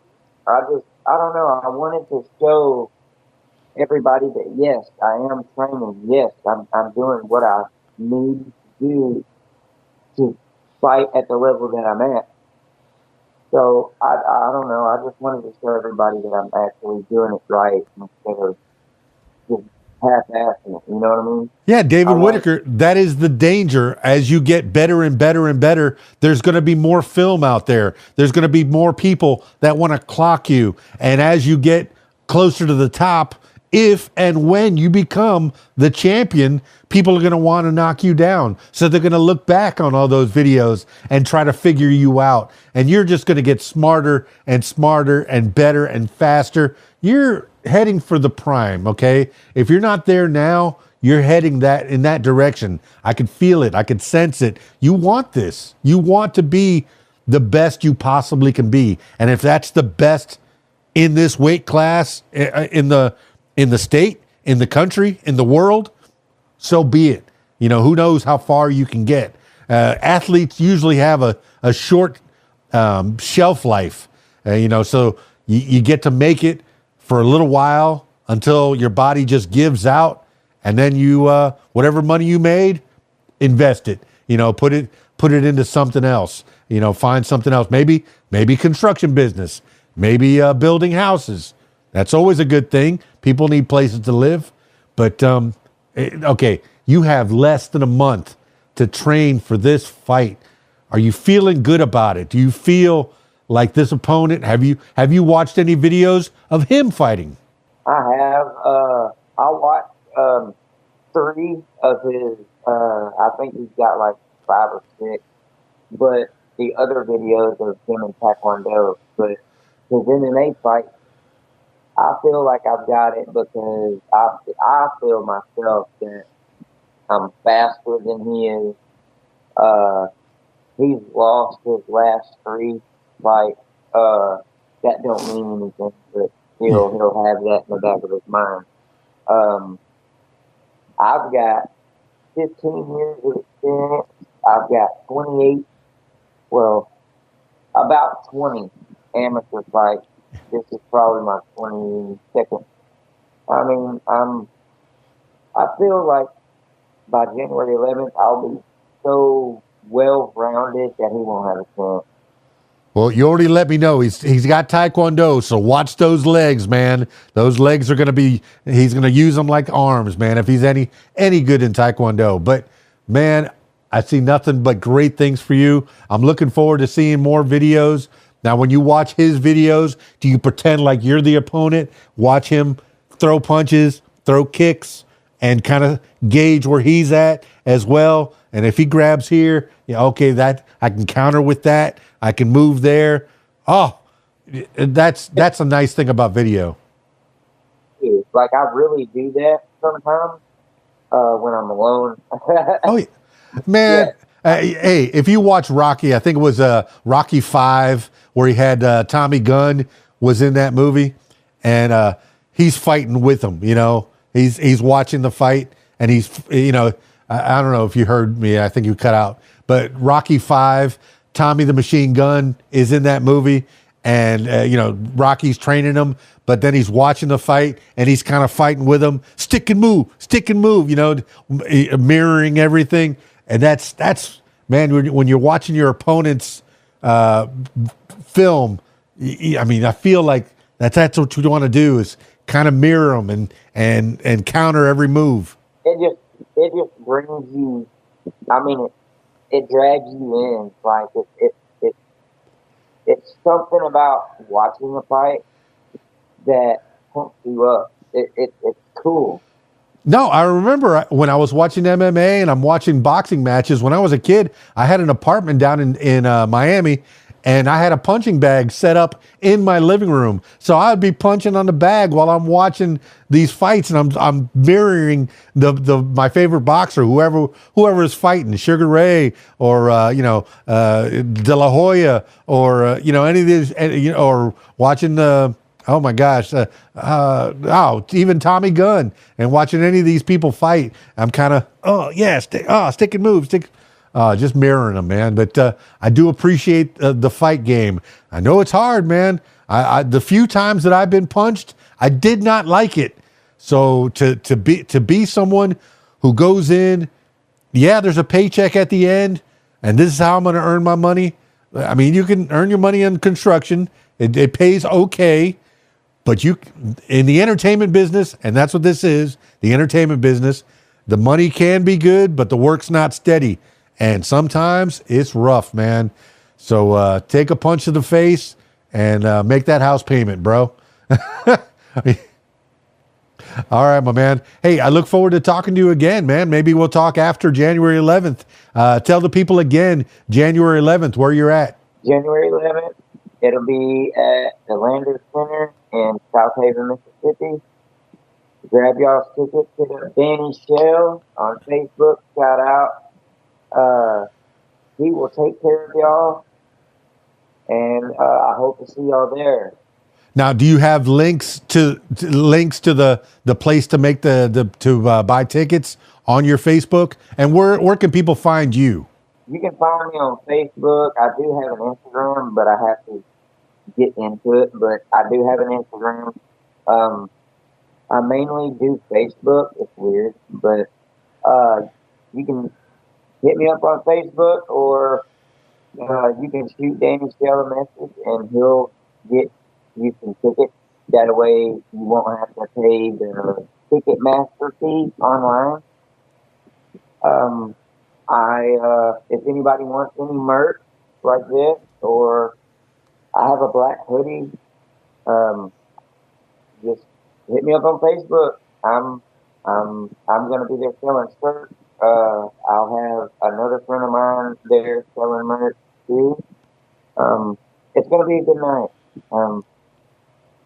I don't know. I wanted to show everybody that yes, I am training. Yes, I'm doing what I need to do to fight at the level that I'm at. So I don't know. I just wanted to show everybody that I'm actually doing it right instead of just half-assing it. You know what I mean? Yeah, David Whitaker, that is the danger. As you get better and better and better, there's going to be more film out there. There's going to be more people that want to clock you. And as you get closer to the top, if and when you become the champion, people are going to want to knock you down. So they're going to look back on all those videos and try to figure you out. And you're just going to get smarter and smarter and better and faster. You're heading for the prime, okay? If you're not there now, you're heading in that direction. I could feel it. I could sense it. You want this. You want to be the best you possibly can be. And if that's the best in this weight class, in the state, in the country, in the world, so be it. You know, who knows how far you can get. Athletes usually have a short shelf life, so you get to make it for a little while until your body just gives out, and then you whatever money you made, invest it. Put it into something else. Find something else. Maybe construction business. Maybe building houses. That's always a good thing. People need places to live. But okay, you have less than a month to train for this fight. Are you feeling good about it? Do you feel like this opponent? Have you watched any videos of him fighting? I have. I watched 3 of his. I think he's got like 5 or 6, but the other videos of him in Taekwondo. But his MMA fight, I feel like I've got it because I feel myself that I'm faster than he is. He's lost his last 3 fights. That don't mean anything, but He'll have that in the back of his mind. I've got 15 years of experience. I've got 28, well, about 20 amateur fights. This is probably my 22nd. I mean, I feel like by January 11th, I'll be so well-rounded that he won't have a chance. Well, you already let me know he's got Taekwondo, so watch those legs, man. Those legs are he's gonna use them like arms, man. If he's any good in Taekwondo, but man, I see nothing but great things for you. I'm looking forward to seeing more videos. Now, when you watch his videos, do you pretend like you're the opponent? Watch him throw punches, throw kicks, and kind of gauge where he's at as well. And if he grabs here, okay, that I can counter with that. I can move there. Oh, that's a nice thing about video. Like, I really do that sometimes when I'm alone. Oh, yeah. Man. Yeah. Hey, if you watch Rocky, I think it was Rocky 5 where he had Tommy Gunn was in that movie, and he's fighting with him. He's watching the fight, and he's I don't know if you heard me. I think you cut out, but Rocky 5, Tommy the Machine Gun is in that movie, and Rocky's training him, but then he's watching the fight and he's kind of fighting with him, stick and move, mirroring everything. And that's man, when you're watching your opponent's film, I mean, I feel like that's what you want to do is kind of mirror them and counter every move. It just brings you. I mean, it drags you in. Like it's something about watching a fight that pumps you up. It's cool. No, I remember when I was watching MMA and I'm watching boxing matches. When I was a kid, I had an apartment down in Miami, and I had a punching bag set up in my living room. So I'd be punching on the bag while I'm watching these fights, and I'm mirroring my favorite boxer, whoever is fighting, Sugar Ray or De La Hoya or any of these, or watching the. Oh my gosh! Even Tommy Gunn, and watching any of these people fight, I'm kind of stick and move, just mirroring them, man. But I do appreciate the fight game. I know it's hard, man. The few times that I've been punched, I did not like it. So to be someone who goes in, there's a paycheck at the end, and this is how I'm going to earn my money. I mean, you can earn your money in construction. It pays okay. But in the entertainment business, and that's what this is, the entertainment business, the money can be good, but the work's not steady. And sometimes it's rough, man. So take a punch to the face and make that house payment, bro. All right, my man. Hey, I look forward to talking to you again, man. Maybe we'll talk after January 11th. Tell the people again, January 11th, where you're at. January 11th, it'll be at the Landers Center in Southaven, Mississippi. Grab y'all's tickets to Danny Shell on Facebook. Shout out. He will take care of y'all, and I hope to see y'all there. Now, do you have links to the place to make to buy tickets on your Facebook? And where can people find you? You can find me on Facebook. I do have an Instagram, but I have to get into it. But I do have an Instagram. I mainly do Facebook. It's weird, but you can hit me up on Facebook, or you can shoot Danny Shell a message, and he'll get you some tickets. That way, you won't have to pay the Ticketmaster fee online. If anybody wants any merch like this, or I have a black hoodie, just hit me up on Facebook. I'm gonna be there selling shirts. I'll have another friend of mine there selling merch too. It's gonna be a good night.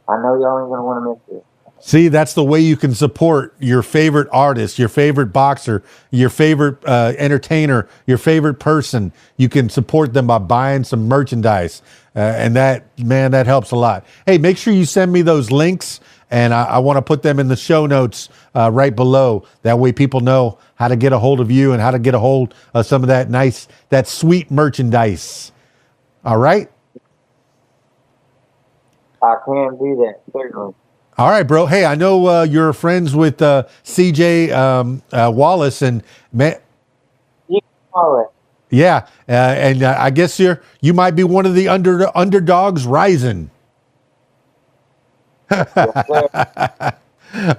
I know y'all ain't gonna want to miss it. See, that's the way you can support your favorite artist, your favorite boxer, your favorite entertainer, your favorite person. You can support them by buying some merchandise. And that, man, that helps a lot. Hey, make sure you send me those links, and I want to put them in the show notes right below. That way people know how to get a hold of you and how to get a hold of some of that sweet merchandise. All right? I can do that, certainly. All right, bro. Hey, I know you're friends with CJ Wallace, and You can call it. yeah, and I guess you might be one of the underdogs rising. Yes, sir.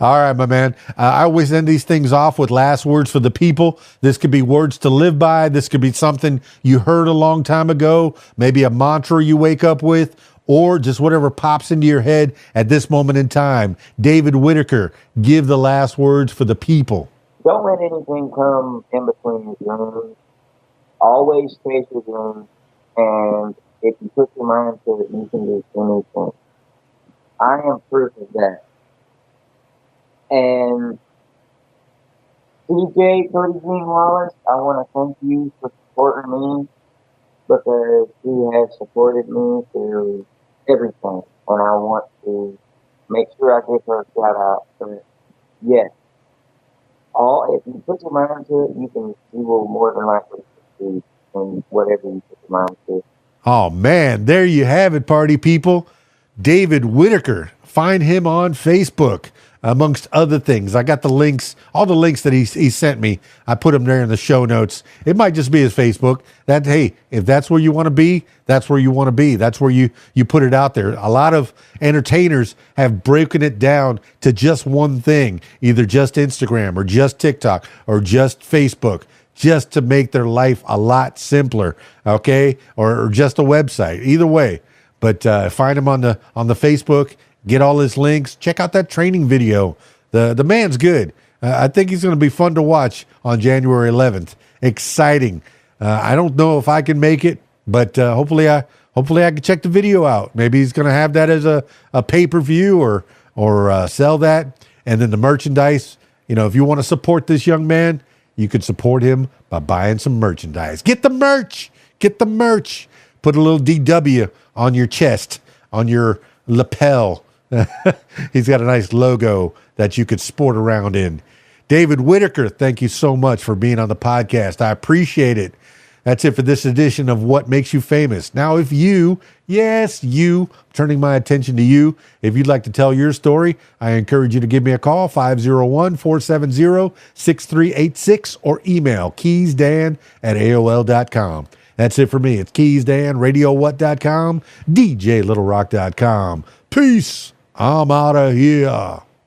All right, my man. I always end these things off with last words for the people. This could be words to live by. This could be something you heard a long time ago, maybe a mantra you wake up with, or just whatever pops into your head at this moment in time. David Whitaker, give the last words for the people. Don't let anything come in between your dreams. Always chase your dreams, and if you put your mind to it, you can do anything. I am proof of that. And CJ Cody Jean Wallace, I want to thank you for supporting me, because he has supported me through everything, and I want to make sure I give her a shout out. But yes, if you put your mind to it, you will more than likely succeed in whatever you put your mind to. Oh, man, there you have it, party people. David Whitaker. Find him on Facebook, amongst other things. I got the links, all the links that he sent me. I put them there in the show notes. It might just be his Facebook. Hey, if that's where you want to be, that's where you want to be. That's where you put it out there. A lot of entertainers have broken it down to just one thing, either just Instagram or just TikTok or just Facebook, just to make their life a lot simpler, okay? Or just a website, either way. But find him on the Facebook. Get all his links. Check out that training video. The man's good. I think he's going to be fun to watch on January 11th. Exciting. I don't know if I can make it, but hopefully I can check the video out. Maybe he's going to have that as a pay-per-view or sell that. And then the merchandise. If you want to support this young man, you can support him by buying some merchandise. Get the merch. Get the merch. Put a little DW on your chest, on your lapel. He's got a nice logo that you could sport around in. David Whitaker, thank you so much for being on the podcast. I appreciate it. That's it for this edition of What Makes You Famous. Now, if you, yes, you, turning my attention to you, if you'd like to tell your story, I encourage you to give me a call, 501-470-6386, or email KeysDAN@AOL.com. That's it for me. It's KeysDAN, RadioWhat.com, DJLittleRock.com. Peace. I'm out of here.